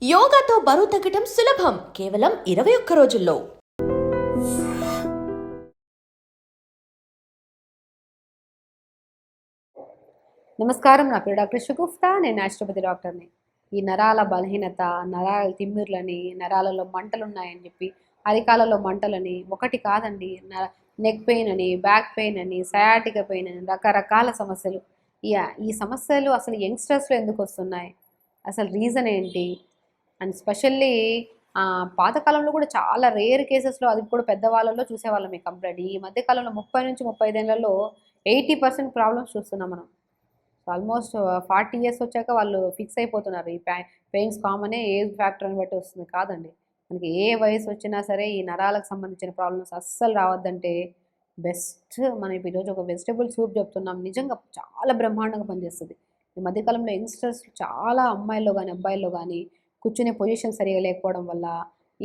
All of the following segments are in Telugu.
యోగాతో బరువు తగ్గటం సులభం కేవలం 21 రోజుల్లో. నమస్కారం, నా పేరు డాక్టర్ షగుఫ్తా. నేను న్యాచురోపతి డాక్టర్ని. ఈ నరాల బలహీనత, నరాల తిమ్మిర్లని, నరాలలో మంటలు ఉన్నాయని చెప్పి, అరికాలలో మంటలని, ఒకటి కాదండి, నెక్ పెయిన్ అని, బ్యాక్ పెయిన్ అని, సయాటిక పెయిన్ అని, రకరకాల సమస్యలు. ఈ సమస్యలు అసలు యంగ్స్టర్స్లో ఎందుకు వస్తున్నాయి, అసలు రీజన్ ఏంటి? అండ్ స్పెషల్లీ పాతకాలంలో కూడా చాలా రేర్ కేసెస్లో, అది కూడా పెద్దవాళ్ళలో చూసేవాళ్ళం. మీ కంప్లైంట్ ఈ మధ్యకాలంలో 30 నుంచి 35 ఏళ్లలో 80% ప్రాబ్లమ్స్ చూస్తున్నాం మనం. ఆల్మోస్ట్ 40 ఇయర్స్ వచ్చాక వాళ్ళు ఫిక్స్ అయిపోతున్నారు. ఈ పెయిన్స్ కామనే, ఏజ్ ఫ్యాక్టర్ని బట్టి వస్తుంది కాదండి. మనకి ఏ వయసు వచ్చినా సరే ఈ నరాలకు సంబంధించిన ప్రాబ్లమ్స్ అస్సలు రావద్దంటే బెస్ట్ మనం ఈరోజు ఒక వెజిటబుల్ సూప్ చెప్తున్నాం. నిజంగా చాలా బ్రహ్మాండంగా పనిచేస్తుంది. ఈ మధ్యకాలంలో యంగ్స్టర్స్ చాలా అమ్మాయిల్లో కానీ అబ్బాయిల్లో కానీ కూర్చునే పొజిషన్ సరిగా లేకపోవడం వల్ల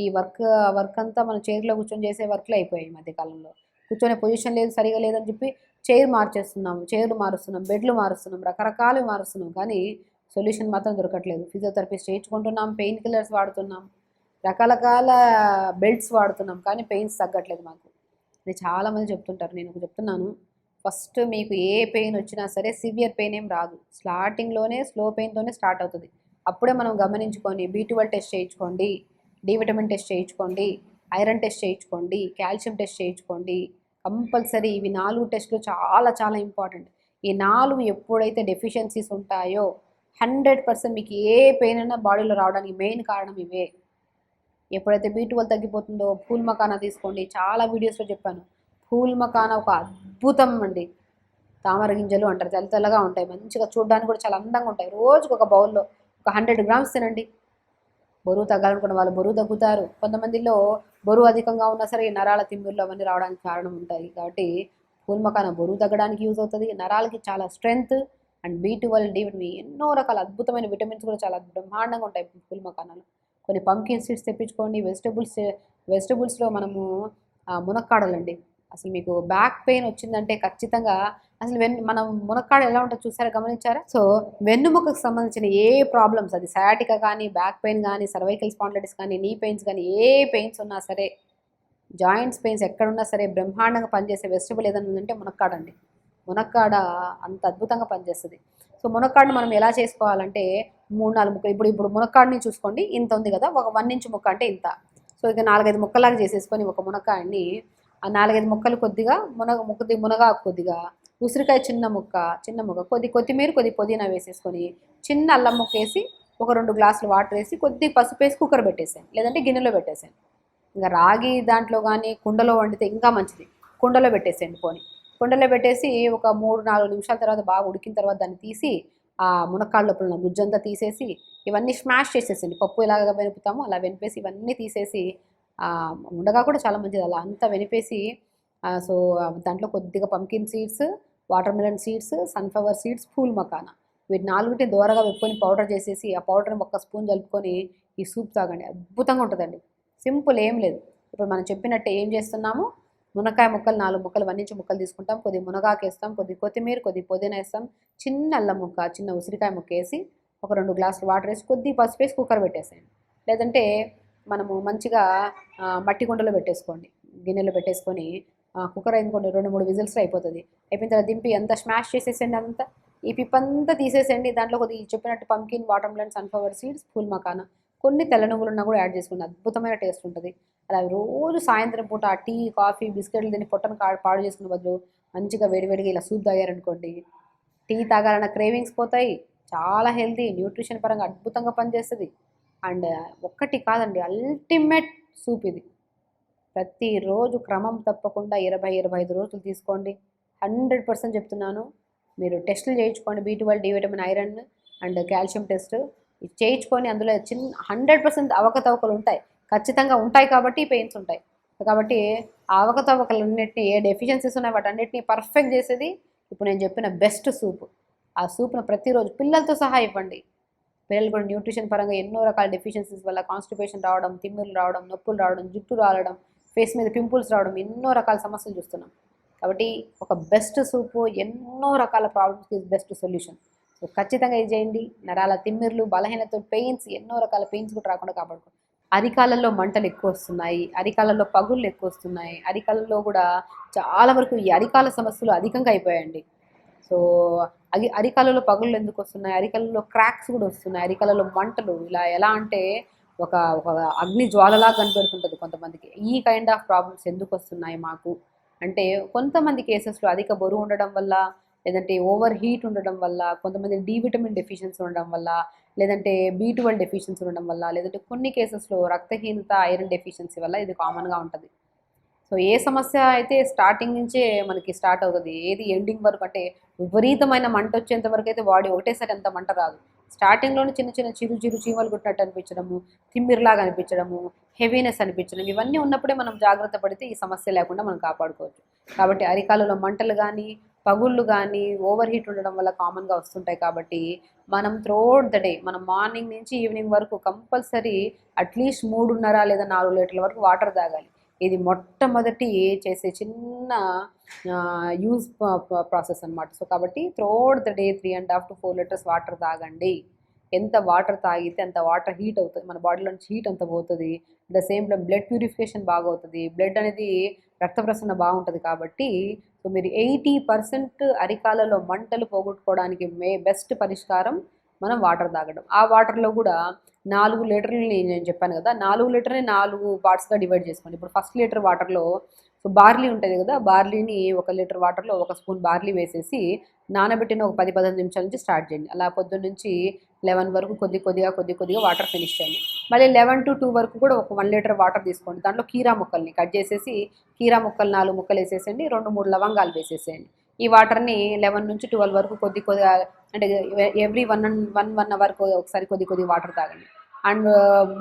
ఈ వర్క్ అంతా మనం చైర్లో కూర్చొని చేసే వర్క్లు అయిపోయాయి. ఈ మధ్యకాలంలో కూర్చొనే పొజిషన్ లేదు, సరిగా లేదని చెప్పి చైర్లు మారుస్తున్నాం, బెడ్లు మారుస్తున్నాం, రకరకాలు మారుస్తున్నాం, కానీ సొల్యూషన్ మాత్రం దొరకట్లేదు. ఫిజియోథెరపిస్ట్ చేయించుకుంటున్నాం, పెయిన్ కిల్లర్స్ వాడుతున్నాం, రకరకాల బెల్ట్స్ వాడుతున్నాం, కానీ పెయిన్స్ తగ్గట్లేదు మాకు. ఇది చాలామంది చెప్తుంటారు. నేను చెప్తున్నాను, ఫస్ట్ మీకు ఏ పెయిన్ వచ్చినా సరే సివియర్ పెయిన్ ఏం రాదు. స్టార్టింగ్లోనే స్లో పెయిన్తోనే స్టార్ట్ అవుతుంది. అప్పుడే మనం గమనించుకొని B12 టెస్ట్ చేయించుకోండి, డి విటమిన్ టెస్ట్ చేయించుకోండి, ఐరన్ టెస్ట్ చేయించుకోండి, కాల్షియం టెస్ట్ చేయించుకోండి. కంపల్సరీ ఇవి 4 టెస్టులు చాలా చాలా ఇంపార్టెంట్. ఈ 4 ఎప్పుడైతే డెఫిషియన్సీస్ ఉంటాయో 100% మీకు ఏ పెయిన్ అయినా బాడీలో రావడానికి మెయిన్ కారణం ఇవే. ఎప్పుడైతే B12 తగ్గిపోతుందో ఫూల్ మకానా తీసుకోండి. చాలా వీడియోస్లో చెప్పాను. ఫూల్ మకానా ఒక అద్భుతం అండి. తామర గింజలు అంటారు, తెల్ల తెల్లగా ఉంటాయి, మంచిగా చూడడానికి కూడా చాలా అందంగా ఉంటాయి. రోజుకు ఒక బౌల్లో ఒక 100 గ్రామ్స్ తినండి. బరువు తగ్గాలనుకున్న వాళ్ళు బరువు తగ్గుతారు. కొంతమందిలో బరువు అధికంగా ఉన్నా సరే ఈ నరాల తిమ్మిర్లు అవన్నీ రావడానికి కారణం ఉంటాయి. కాబట్టి ఫూల్ మకానా బరువు తగ్గడానికి యూజ్ అవుతుంది. నరాలకి చాలా strength and B12, D vitamin, ఎన్నో రకాల అద్భుతమైన విటమిన్స్ కూడా చాలా బ్రహ్మాండంగా ఉంటాయి ఫూల్ మకానాలో. కొన్ని పంకిన్ సీడ్స్ తెప్పించుకోండి. వెజిటబుల్స్లో మనము మునక్కాడలండి. అసలు మీకు బ్యాక్ పెయిన్ వచ్చిందంటే ఖచ్చితంగా అసలు మనం మునక్కాడ ఎలా ఉంటుందో చూసారా, గమనించారా? సో వెన్నుముకకు సంబంధించిన ఏ ప్రాబ్లమ్స్, అది సయాటికా కానీ, బ్యాక్ పెయిన్ కానీ, సర్వైకల్ స్పాండిలైటిస్ కానీ, నీ పెయిన్స్ కానీ, ఏ పెయిన్స్ ఉన్నా సరే, జాయింట్స్ పెయిన్స్ ఎక్కడున్నా సరే బ్రహ్మాండంగా పనిచేసే వెజిటబుల్ ఏదైనా ఉందంటే మునక్కాడ అండి. మునక్కాడ అంత అద్భుతంగా పనిచేస్తుంది. సో మునక్కాడని మనం ఎలా చేసుకోవాలంటే 3-4 ముక్కలు, ఇప్పుడు మునక్కాడని చూసుకోండి, ఇంత ఉంది కదా, ఒక 1 ఇంచ్ ముక్క అంటే ఇంత. సో ఇక 4-5 ముక్కలాగా చేసేసుకొని ఒక మునక్కాయని, ఆ 4-5 ముక్కలు కొద్దిగా మునగాకు, కొద్దిగా ఉసిరికాయ చిన్న ముక్క, కొద్ది కొత్తిమీర, కొద్ది పుదీనా వేసేసుకొని, చిన్న అల్లం ముక్క వేసి, ఒక 2 గ్లాసులు వాటర్ వేసి, కొద్ది పసుపు వేసి కుక్కర్ పెట్టేసాను, లేదంటే గిన్నెలో పెట్టేసాను. ఇంకా రాగి దాంట్లో కానీ కుండలో వండితే ఇంకా మంచిది. కుండలో పెట్టేసేయండి. కుండలో పెట్టేసి ఒక 3-4 నిమిషాల తర్వాత బాగా ఉడికిన తర్వాత దాన్ని తీసి ఆ మునక్కాడ లోపల ఉన్న గుజ్జంతా తీసేసి ఇవన్నీ స్మాష్ చేసేసండి. పప్పు ఎలాగ వెనుపుతామో అలా వెనిపేసి ఇవన్నీ తీసేసి, ఉండగా కూడా చాలా మంచిది, అలా అంతా వెనిపేసి సో దాంట్లో కొద్దిగా pumpkin seeds, watermelon seeds, sunflower seeds, phool makhana, వీటి 4 దోరగా వెప్పుకొని పౌడర్ చేసేసి ఆ పౌడర్ని 1 స్పూన్ కలుపుకొని ఈ సూప్ తాగండి. అద్భుతంగా ఉంటుందండి. సింపుల్, ఏం లేదు. ఇప్పుడు మనం చెప్పినట్టే ఏం చేస్తున్నాము, మునక్కాయ ముక్కలు 4 ముక్కలు, 1 ఇంచ్ ముక్కలు తీసుకుంటాం, కొద్ది మునగాకు వేస్తాం, కొద్ది కొత్తిమీర, కొద్ది పుదీనా వేస్తాం, చిన్న అల్లం ముక్క, చిన్న ఉసిరికాయ ముక్క వేసి, ఒక 2 గ్లాసులు వాటర్ వేసి, కొద్ది పసుపు వేసి కుక్కర్ పెట్టేసేయండి. లేదంటే మనము మంచిగా మట్టి కుండలో పెట్టేసుకోండి, గిన్నెలో పెట్టేసుకొని కుక్కర్ అయిపోండి, 2-3 విజిల్స్లో అయిపోతుంది. అయిపోయిన తర్వాత దింపి అంతా స్మాష్ చేసేసండి. అంతా ఈ పిప్పంతా తీసేసండి. దాంట్లో కొద్ది చెప్పినట్టు pumpkin, watermelon, sunflower seeds, phool makhana, కొన్ని తెల్ల నువ్వులున్నా కూడా యాడ్ చేసుకోండి. అద్భుతమైన టేస్ట్ ఉంటుంది. అలా రోజు సాయంత్రం పూట టీ, కాఫీ, బిస్కెట్లు తిని పొట్టను పాడు చేసుకునే బదులు మంచిగా వేడివేడిగా ఇలా సూప్ తాగారనుకోండి, టీ తాగాలన్న క్రేవింగ్స్ పోతాయి. చాలా హెల్తీ, న్యూట్రిషన్ పరంగా అద్భుతంగా పనిచేస్తుంది. అండ్ ఒక్కటి కాదండి, అల్టిమేట్ సూప్ ఇది. ప్రతిరోజు క్రమం తప్పకుండా 20-25 రోజులు తీసుకోండి. 100% చెప్తున్నాను. మీరు టెస్టులు చేయించుకోండి, B12, D vitamin, iron and calcium test చేయించుకొని, అందులో 100% అవకతవకలు ఉంటాయి, ఖచ్చితంగా ఉంటాయి. కాబట్టి పెయిన్స్ ఉంటాయి. కాబట్టి ఆ అవకతవకలన్నింటినీ, ఏ డెఫిషియన్సీస్ ఉన్నాయి వాటన్నిటిని పర్ఫెక్ట్ చేసేది ఇప్పుడు నేను చెప్పిన బెస్ట్ సూప్. ఆ సూప్ను ప్రతిరోజు పిల్లలతో సహా ఇవ్వండి. పిల్లలు కూడా న్యూట్రిషన్ పరంగా ఎన్నో రకాల డెఫిషియన్సీస్ వల్ల కాన్స్టిపేషన్ రావడం, తిమ్మిర్లు రావడం, నొప్పులు రావడం, జుట్టు రాలడం, ఫేస్ మీద పింపుల్స్ రావడం, ఎన్నో రకాల సమస్యలు చూస్తున్నాం. కాబట్టి ఒక బెస్ట్ సూపు ఎన్నో రకాల ప్రాబ్లమ్స్కి బెస్ట్ సొల్యూషన్. సో ఖచ్చితంగా ఇది చేయండి. నరాల తిమ్మిర్లు, బలహీనతలు, పెయిన్స్, ఎన్నో రకాల పెయిన్స్ కూడా రాకుండా కాపాడుకోండి. అరికాళ్ళల్లో మంటలు ఎక్కువ వస్తున్నాయి, అరికాళ్ళల్లో పగుళ్ళు ఎక్కువ వస్తున్నాయి, అరికాళ్ళలో కూడా చాలా వరకు ఈ అరికాల సమస్యలు అధికంగా అయిపోయాయండి. సో అరికాలలో పగుళ్ళు ఎందుకు వస్తున్నాయి, అరికాలలో క్రాక్స్ కూడా వస్తున్నాయి, అరికాలలో మంటలు ఇలా ఎలా అంటే ఒక ఒక అగ్ని జ్వాలలా కనబడుతుంటుంది కొంతమందికి. ఈ కైండ్ ఆఫ్ ప్రాబ్లమ్స్ ఎందుకు వస్తున్నాయి మాకు అంటే, కొంతమంది కేసెస్లో అధిక బరువు ఉండడం వల్ల, లేదంటే ఓవర్ హీట్ ఉండడం వల్ల, కొంతమంది డి విటమిన్ డెఫిషియన్సీ ఉండడం వల్ల, లేదంటే B12 డెఫిషియన్సీ ఉండడం వల్ల, లేదంటే కొన్ని కేసెస్లో రక్తహీనత, ఐరన్ డెఫిషియన్సీ వల్ల ఇది కామన్గా ఉంటుంది. సో ఏ సమస్య అయితే స్టార్టింగ్ నుంచే మనకి స్టార్ట్ అవుతుంది, ఏది ఎండింగ్ వరకు అంటే విపరీతమైన మంట వచ్చేంత వరకు అయితే బాడీ ఒకటేసారి అంత మంట రాదు. స్టార్టింగ్లోనే చిన్న చిన్న చిరు చిరు చీమలు కుట్టినట్టు అనిపించడము, తిమ్మిరిలాగా అనిపించడము, హెవీనెస్ అనిపించడం, ఇవన్నీ ఉన్నప్పుడే మనం జాగ్రత్త పడితే ఈ సమస్య లేకుండా మనం కాపాడుకోవచ్చు. కాబట్టి అరికాలలో మంటలు కానీ, పగుళ్ళు కానీ, ఓవర్ హీట్ ఉండడం వల్ల కామన్గా వస్తుంటాయి. కాబట్టి మనం త్రూఅవుట్ ద డే, మనం మార్నింగ్ నుంచి ఈవినింగ్ వరకు కంపల్సరీ అట్లీస్ట్ 3.5 లేదా 4 లీటర్ల వరకు వాటర్ తాగాలి. ఇది మొట్టమొదటి చేసే చిన్న యూజ్ ప్రాసెస్ అనమాట. సో కాబట్టి throughout the day 3.5 to 4 litres water తాగండి. ఎంత వాటర్ తాగితే అంత వాటర్ హీట్ అవుతుంది, మన బాడీలో నుంచి హీట్ అంత పోతుంది. The same time blood purification బాగా అవుతుంది, బ్లడ్ అనేది రక్త ప్రసరణ బాగుంటుంది. కాబట్టి సో మీరు 80% అరికాలలో మంటలు పోగొట్టుకోవడానికి బెస్ట్ పరిష్కారం మనం వాటర్ తాగడం. ఆ వాటర్లో కూడా 4 లీటర్లని నేను చెప్పాను కదా, 4 లీటర్ని 4 పార్ట్స్గా డివైడ్ చేసుకోండి. ఇప్పుడు ఫస్ట్ లీటర్ వాటర్లో సో బార్లీ ఉంటుంది కదా, బార్లీని 1 లీటర్ వాటర్లో 1 స్పూన్ బార్లీ వేసేసి నానబెట్టిన ఒక 10-15 నిమిషాల నుంచి స్టార్ట్ చేయండి. అలా పొద్దున్న నుంచి 11 వరకు కొద్దిగా వాటర్ ఫినిష్ చేయండి. మళ్ళీ 11 to 2 వరకు కూడా ఒక 1 లీటర్ వాటర్ తీసుకోండి. దాంట్లో కీరా ముక్కల్ని కట్ చేసేసి, కీరా ముక్కలు 4 ముక్కలు వేసేసేయండి, 2-3 లవంగాలు వేసేసేయండి. ఈ వాటర్ని 11 నుంచి 12 వరకు కొద్దిగా అంటే ఎవ్రీ 1 అవర్కి ఒకసారి కొద్ది వాటర్ తాగండి. అండ్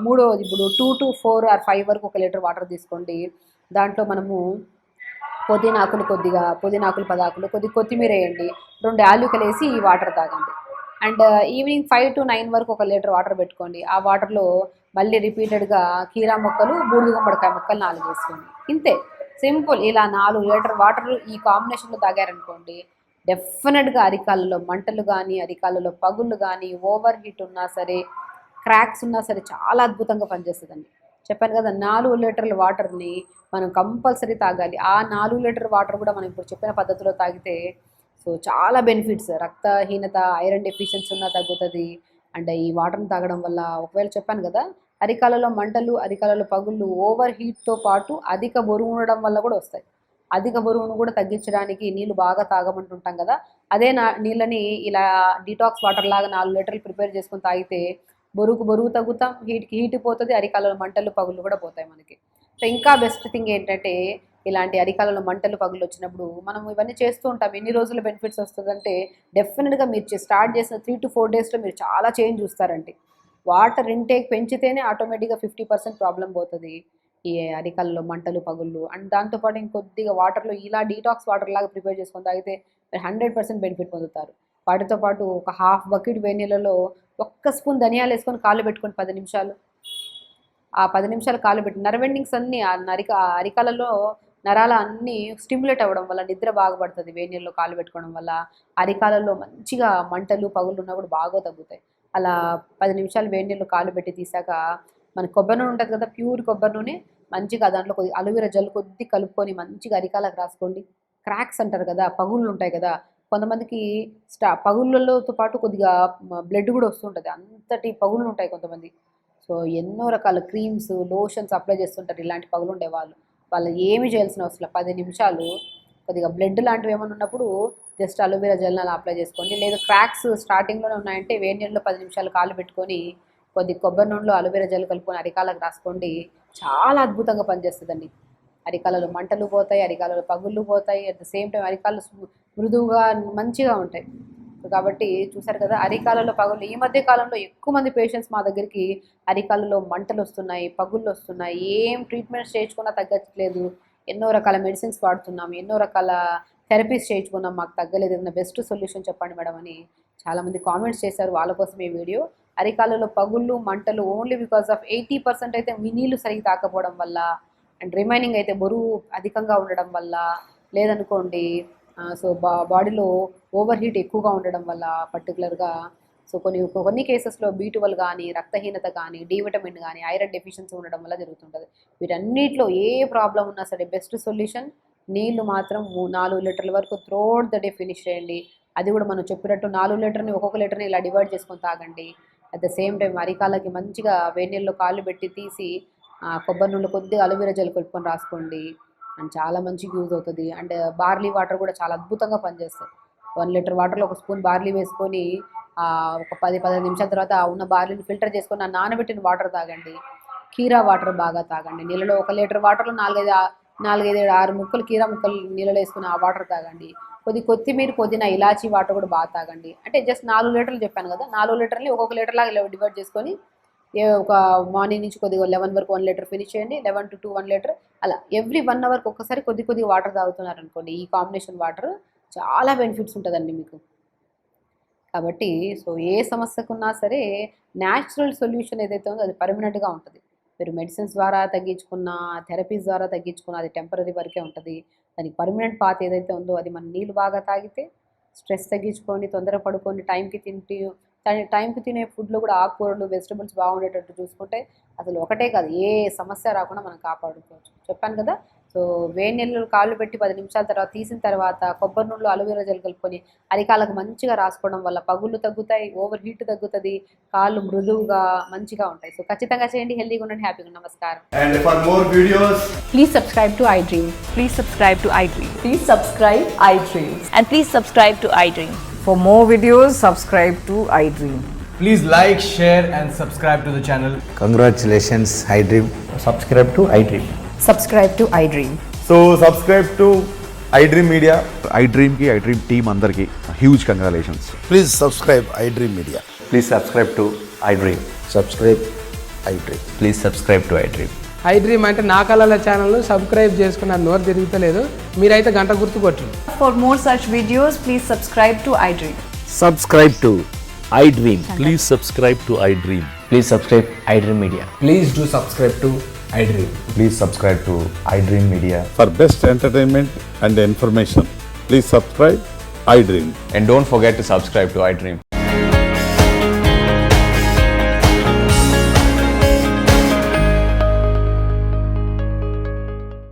మూడోది ఇప్పుడు 2 to 4 or 5 వరకు 1 లీటర్ వాటర్ తీసుకోండి. దాంట్లో మనము పుదీనాకులు 10 ఆకులు, కొత్తిమీర వేయండి, 2 యాలకులు వేసి ఈ వాటర్ తాగండి. అండ్ ఈవినింగ్ 5 to 9 వరకు 1 లీటర్ వాటర్ పెట్టుకోండి. ఆ వాటర్లో మళ్ళీ రిపీటెడ్గా కీరా ముక్కలు, బూడిద గుమ్మడికాయ ముక్కలు 4 వేసుకోండి. ఇంతే, సింపుల్. ఇలా 4 లీటర్ వాటర్ ఈ కాంబినేషన్లో తాగారనుకోండి, డెఫినెట్గా అరికాళ్ళలో మంటలు కానీ, అరికాళ్ళలో పగుళ్ళు కానీ, ఓవర్ హీట్ ఉన్నా సరే, క్రాక్స్ ఉన్నా సరే చాలా అద్భుతంగా పనిచేస్తుందండి. చెప్పాను కదా, 4 లీటర్ల వాటర్ని మనం కంపల్సరీ తాగాలి. ఆ 4 లీటర్ వాటర్ కూడా మనం ఇప్పుడు చెప్పిన పద్ధతిలో తాగితే సో చాలా బెనిఫిట్స్, రక్తహీనత, ఐరన్ డెఫిషియన్సీ ఉన్నా తగ్గుతుంది. అండ్ ఈ వాటర్ని తాగడం వల్ల, ఒకవేళ చెప్పాను కదా, అరికాలలో మంటలు, అరికాలలో పగుళ్ళు ఓవర్ హీట్తో పాటు అధిక బరువు ఉండడం వల్ల కూడా వస్తాయి. అధిక బరువును కూడా తగ్గించడానికి నీళ్ళు బాగా తాగమంటుంటాం కదా, అదే నీళ్ళని ఇలా డీటాక్స్ వాటర్ లాగా 4 లీటర్లు ప్రిపేర్ చేసుకొని తాగితే బరువు తగ్గుతాం, హీట్ పోతుంది, అరికాలలో మంటలు పగుళ్ళు కూడా పోతాయి మనకి. సో ఇంకా బెస్ట్ థింగ్ ఏంటంటే, ఇలాంటి అరికాలలో మంటలు పగులు వచ్చినప్పుడు మనం ఇవన్నీ చేస్తూ ఉంటాం. ఎన్ని రోజుల బెనిఫిట్స్ వస్తుందంటే, డెఫినెట్గా మీరు స్టార్ట్ చేసిన 3 to 4 డేస్లో మీరు చాలా చేంజ్ చూస్తారండి. వాటర్ ఇంటేక్ పెంచితేనే ఆటోమేటిక్గా 50% ప్రాబ్లం పోతుంది, ఈ అరికాలలో మంటలు పగుళ్ళు. అండ్ దాంతోపాటు ఇంకొద్దిగా వాటర్లో ఇలా డీటాక్స్ వాటర్ లాగా ప్రిపేర్ చేసుకొని తాగితే మీరు 100% బెనిఫిట్ పొందుతారు. వాటితో పాటు ఒక హాఫ్ బకెట్ వేడి నీళ్ళలో 1 స్పూన్ ధనియాలు వేసుకొని కాళ్ళు పెట్టుకొని 10 నిమిషాలు, ఆ 10 నిమిషాలు కాళ్ళు పెట్టి నర్వెండింగ్స్ అన్నీ ఆ అరికాలలో నరాల అన్నీ స్టిమ్యులేట్ అవ్వడం వల్ల నిద్ర బాగా పడుతుంది. వేడి నీళ్ళలో కాళ్ళు పెట్టుకోవడం వల్ల అరికాలలో మంచిగా మంటలు పగుళ్ళు ఉన్నా కూడా బాగా తగ్గుతాయి. అలా 10 నిమిషాలు వేడి నీళ్ళు కాళ్ళు పెట్టి తీసాక, మన కొబ్బరి నూనె ఉంటుంది కదా, ప్యూర్ కొబ్బరి నూనె మంచిగా దాంట్లో కొద్దిగా అలోవెరా జెల్ కొద్ది కలుపుకొని మంచిగా అరికాలకు రాసుకోండి. క్రాక్స్ అంటారు కదా, పగుళ్ళు ఉంటాయి కదా, కొంతమందికి పగుళ్ళతో పాటు కొద్దిగా బ్లడ్ కూడా వస్తుంటుంది, అంతటి పగుళ్ళు ఉంటాయి కొంతమంది. సో ఎన్నో రకాల క్రీమ్స్, లోషన్స్ అప్లై చేస్తుంటారు ఇలాంటి పగులు ఉండే వాళ్ళు ఏమి చేయాల్సిన అవసరం 10 నిమిషాలు కొద్దిగా బ్లడ్ లాంటివి ఏమైనా ఉన్నప్పుడు జస్ట్ అలోవెరా జెల్ అలా అప్లై చేసుకోండి. లేదా క్రాక్స్ స్టార్టింగ్లోనే ఉన్నాయంటే వేడి నీళ్ళలో 10 నిమిషాలు కాళ్ళు పెట్టుకొని కొద్ది కొబ్బరి నూనెలో అలోవెరా జెల్ కలుపుకొని అరికాలకు రాసుకోండి. చాలా అద్భుతంగా పనిచేస్తుందండి. అరికాలలో మంటలు పోతాయి, అరికాలలో పగుళ్ళు పోతాయి, అట్ ద సేమ్ టైం అరికాళ్ళు మృదువుగా మంచిగా ఉంటాయి. కాబట్టి చూసారు కదా, అరికాలలో పగుళ్ళు ఈ మధ్య కాలంలో ఎక్కువ మంది పేషెంట్స్ మా దగ్గరికి అరికాలలో మంటలు వస్తున్నాయి, పగుళ్ళు వస్తున్నాయి, ఏం ట్రీట్మెంట్స్ చేయించుకున్నా తగ్గట్లేదు, ఎన్నో రకాల మెడిసిన్స్ వాడుతున్నాం, ఎన్నో రకాల థెరపీస్ చేయించుకున్నాం, మాకు తగ్గలేదు, ఏదైనా బెస్ట్ సొల్యూషన్ చెప్పండి మేడం అని చాలామంది కామెంట్స్ చేశారు. వాళ్ళ కోసం ఈ వీడియో. అరికాలలో పగుళ్ళు, మంటలు ఓన్లీ బికాస్ ఆఫ్ 80% అయితే నీళ్ళు సరిగ్గా తాకపోవడం వల్ల, అండ్ రిమైనింగ్ అయితే బరువు అధికంగా ఉండడం వల్ల, లేదనుకోండి సో బాడీలో ఓవర్ హీట్ ఎక్కువగా ఉండడం వల్ల పర్టికులర్గా సో కొన్ని కేసెస్లో B12 కానీ రక్తహీనత కానీ డి విటమిన్ కానీ ఐరన్ డెఫిషియన్సీ ఉండడం వల్ల జరుగుతుంటుంది. వీటన్నిటిలో ఏ ప్రాబ్లం ఉన్నా సరే బెస్ట్ సొల్యూషన్ నీళ్లు మాత్రం 4 లీటర్ల వరకు త్రూఅవుట్ ద డే ఫినిష్ చేయండి. అది కూడా మనం చెప్పినట్టు 4 లీటర్ని ఒక్కొక్క లీటర్ని ఇలా డివైడ్ చేసుకొని తాగండి. అట్ ద సేమ్ టైం అరికాలకి మంచిగా వేడి నీళ్ళలో కాళ్ళు పెట్టి తీసి కొబ్బరి నూనెలో కొద్దిగా అలోవెరా జెల్ కలుపుకొని రాసుకోండి. అండ్ చాలా మంచిగా యూజ్ అవుతుంది. అండ్ బార్లీ వాటర్ కూడా చాలా అద్భుతంగా పనిచేస్తాయి. 1 లీటర్ వాటర్లో ఒక స్పూన్ బార్లీ వేసుకొని ఒక 10-15 నిమిషాల తర్వాత ఉన్న బార్లీని ఫిల్టర్ చేసుకొని ఆ నానబెట్టిన వాటర్ తాగండి. కీరా వాటర్ బాగా తాగండి. నీళ్ళలో 1 లీటర్ వాటర్లో 4-5-6 ముక్కలు కీరా ముక్కలు నీళ్ళలో వేసుకుని ఆ వాటర్ తాగండి. కొత్తిమీర పుదీనా ఇలాచీ వాటర్ కూడా బాగా తాగండి. అంటే జస్ట్ 4 లీటర్లు చెప్పాను కదా, 4 లీటర్ని ఒక్కొక్క లీటర్ లాగా డివైడ్ చేసుకొని ఒక మార్నింగ్ నుంచి కొద్దిగా 11 వరకు 1 లీటర్ ఫినిష్ చేయండి. 11 to 2 1 లీటర్ అలా ఎవ్రీ 1 అవర్కి ఒక్కసారి కొద్దిగా వాటర్ తాగుతున్నారు అనుకోండి, ఈ కాంబినేషన్ వాటర్ చాలా బెనిఫిట్స్ ఉంటుందండి మీకు. కాబట్టి సో ఏ సమస్యకున్నా సరే న్యాచురల్ సొల్యూషన్ ఏదైతే ఉందో అది పర్మనెంట్గా ఉంటుంది. మీరు మెడిసిన్స్ ద్వారా తగ్గించుకున్న, థెరపీస్ ద్వారా తగ్గించుకున్న అది టెంపరీ వరకే ఉంటుంది. దానికి పర్మనెంట్ పాత్ ఏదైతే ఉందో అది మన నీళ్ళు బాగా తాగితే, స్ట్రెస్ తగ్గించుకొని, తొందర పడుకొని, టైంకి తినే ఫుడ్లో కూడా ఆకుకూరలు వెజిటబుల్స్ బాగుండేటట్టు చూసుకుంటే అసలు ఒకటే కాదు ఏ సమస్య రాకుండా మనం కాపాడుకోవచ్చు. చెప్పాను కదా, సో వేడి నీళ్ళు కాళ్ళు పెట్టి 10 నిమిషాల తర్వాత తీసిన తర్వాత కొబ్బరి నూనెలో అలోవెరా జెల్ కలుపుకొని అరికాలకు మంచిగా రాసుకోవడం వల్ల పగుళ్ళు తగ్గుతాయి, ఓవర్ హీట్ తగ్గుతుంది, కాళ్ళు మృదువుగా మంచిగా ఉంటాయి. సో ఖచ్చితంగా చేయండి. హెల్తీగా ఉండండి, హ్యాపీగా ఉండండి. నమస్కారం. And for more videos, Please subscribe to iDream. Please subscribe to iDream. Please subscribe iDream. And please subscribe to iDream. For more videos, subscribe to iDream. please like, share and subscribe to the channel. Congratulations, iDream. Subscribe to iDream. Subscribe to iDream. So subscribe to iDream Media. iDream team అందరికి huge congratulations. Please subscribe iDream Media. Please subscribe to iDream. Subscribe iDream. Please subscribe to iDream. iDream అంటే నా కళల ఛానల్ సబ్స్క్రైబ్ చేసుకున్న నోరు తిరుగుతలేదు, మీరైతే గంట గుర్తు కొట్టండి. For more such videos, please subscribe to iDream. Subscribe to iDream. Please subscribe to iDream. Please subscribe iDream Media. Please do subscribe to iDream. Please subscribe to iDream Media. For best entertainment and information, please subscribe iDream. And don't forget to subscribe to iDream.